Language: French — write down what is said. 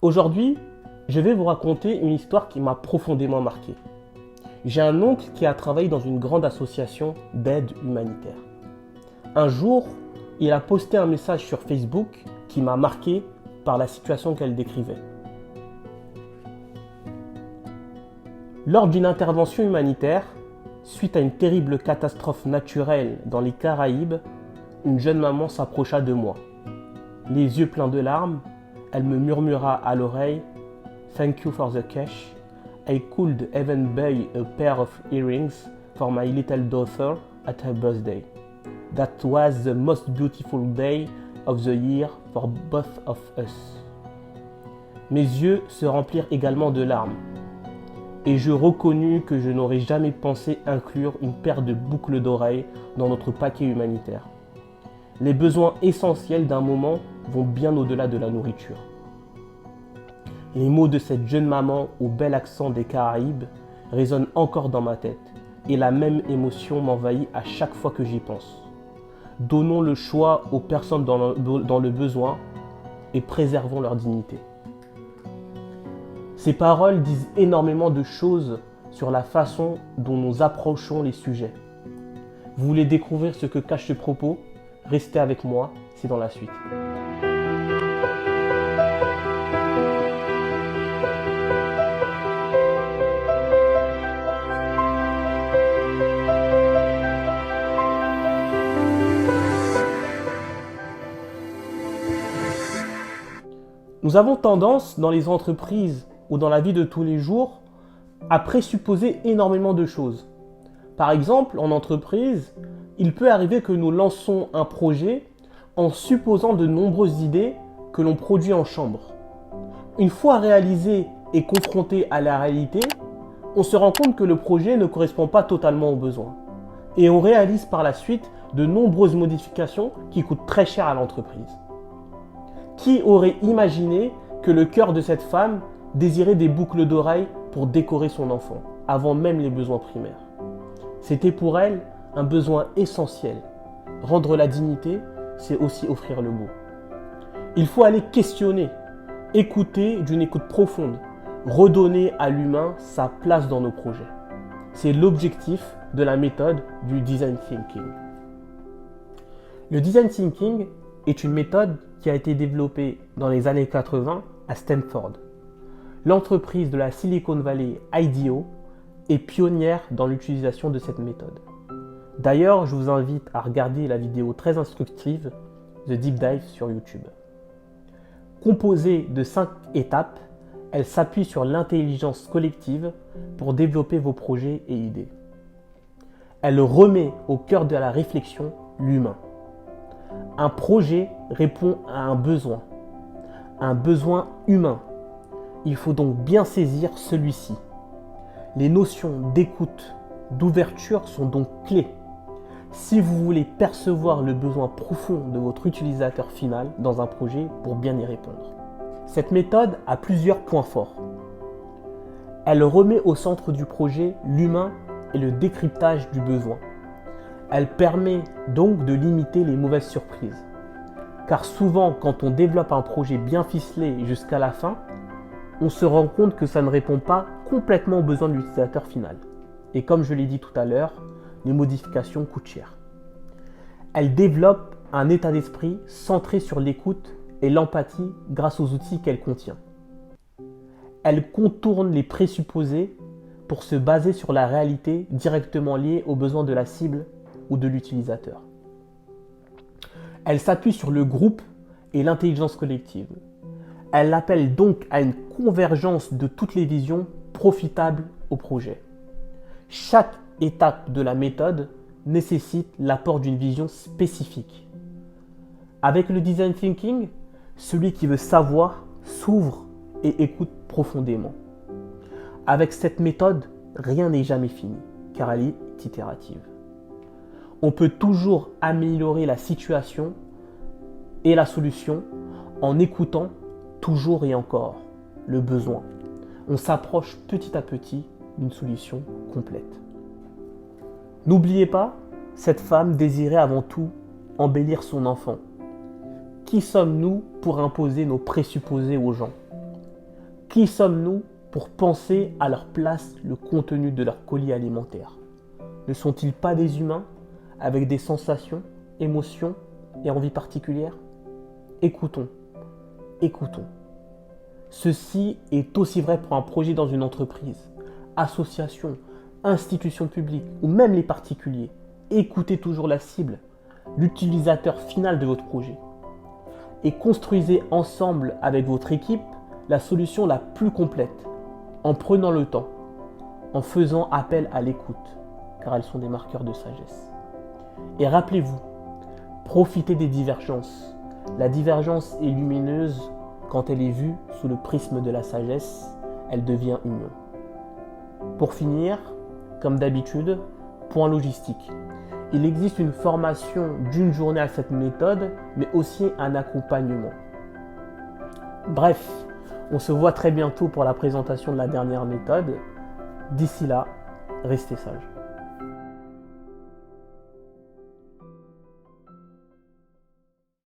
Aujourd'hui, je vais vous raconter une histoire qui m'a profondément marqué. J'ai un oncle qui a travaillé dans une grande association d'aide humanitaire. Un jour, il a posté un message sur Facebook qui m'a marqué par la situation qu'elle décrivait. Lors d'une intervention humanitaire, suite à une terrible catastrophe naturelle dans les Caraïbes, une jeune maman s'approcha de moi. Les yeux pleins de larmes, elle me murmura à l'oreille « Thank you for the cash. I could even buy a pair of earrings for my little daughter at her birthday. That was the most beautiful day of the year for both of us. » Mes yeux se remplirent également de larmes et je reconnus que je n'aurais jamais pensé inclure une paire de boucles d'oreilles dans notre paquet humanitaire. Les besoins essentiels d'un moment vont bien au-delà de la nourriture. Les mots de cette jeune maman au bel accent des Caraïbes résonnent encore dans ma tête et la même émotion m'envahit à chaque fois que j'y pense. Donnons le choix aux personnes dans le besoin et préservons leur dignité. Ces paroles disent énormément de choses sur la façon dont nous approchons les sujets. Vous voulez découvrir ce que cache ce propos ? Restez avec moi, c'est dans la suite. Nous avons tendance, dans les entreprises ou dans la vie de tous les jours, à présupposer énormément de choses. Par exemple, en entreprise, il peut arriver que nous lançons un projet en supposant de nombreuses idées que l'on produit en chambre. Une fois réalisé et confronté à la réalité, on se rend compte que le projet ne correspond pas totalement aux besoins. Et on réalise par la suite de nombreuses modifications qui coûtent très cher à l'entreprise. Qui aurait imaginé que le cœur de cette femme désirait des boucles d'oreilles pour décorer son enfant, avant même les besoins primaires? C'était pour elle un besoin essentiel. Rendre la dignité, c'est aussi offrir le beau. Il faut aller questionner, écouter d'une écoute profonde, redonner à l'humain sa place dans nos projets. C'est l'objectif de la méthode du design thinking. Le design thinking est une méthode qui a été développée dans les années 80 à Stanford. L'entreprise de la Silicon Valley IDEO est pionnière dans l'utilisation de cette méthode. D'ailleurs, je vous invite à regarder la vidéo très instructive The Deep Dive sur YouTube. Composée de 5 étapes, elle s'appuie sur l'intelligence collective pour développer vos projets et idées. Elle remet au cœur de la réflexion l'humain. Un projet répond à un besoin humain. Il faut donc bien saisir celui-ci. Les notions d'écoute, d'ouverture sont donc clés si vous voulez percevoir le besoin profond de votre utilisateur final dans un projet pour bien y répondre. Cette méthode a plusieurs points forts. Elle remet au centre du projet l'humain et le décryptage du besoin. Elle permet donc de limiter les mauvaises surprises. Car souvent, quand on développe un projet bien ficelé jusqu'à la fin, on se rend compte que ça ne répond pas complètement aux besoins de l'utilisateur final. Et comme je l'ai dit tout à l'heure, les modifications coûtent cher. Elle développe un état d'esprit centré sur l'écoute et l'empathie grâce aux outils qu'elle contient. Elle contourne les présupposés pour se baser sur la réalité directement liée aux besoins de la cible ou de l'utilisateur. Elle s'appuie sur le groupe et l'intelligence collective. Elle appelle donc à une convergence de toutes les visions profitables au projet. Chaque étape de la méthode nécessite l'apport d'une vision spécifique. Avec le design thinking, celui qui veut savoir s'ouvre et écoute profondément. Avec cette méthode, rien n'est jamais fini, car elle est itérative. On peut toujours améliorer la situation et la solution en écoutant toujours et encore le besoin. On s'approche petit à petit d'une solution complète. N'oubliez pas, cette femme désirait avant tout embellir son enfant. Qui sommes-nous pour imposer nos présupposés aux gens ? Qui sommes-nous pour penser à leur place le contenu de leur colis alimentaire? Ne sont-ils pas des humains avec des sensations, émotions et envies particulières? Écoutons. Ceci est aussi vrai pour un projet dans une entreprise, association, institution publique ou même les particuliers. Écoutez toujours la cible, l'utilisateur final de votre projet. Et construisez ensemble avec votre équipe la solution la plus complète, en prenant le temps, en faisant appel à l'écoute, car elles sont des marqueurs de sagesse. Et rappelez-vous, profitez des divergences. La divergence est lumineuse quand elle est vue sous le prisme de la sagesse, elle devient union. Pour finir, comme d'habitude, point logistique. Il existe une formation d'une journée à cette méthode, mais aussi un accompagnement. Bref, on se voit très bientôt pour la présentation de la dernière méthode. D'ici là, restez sages.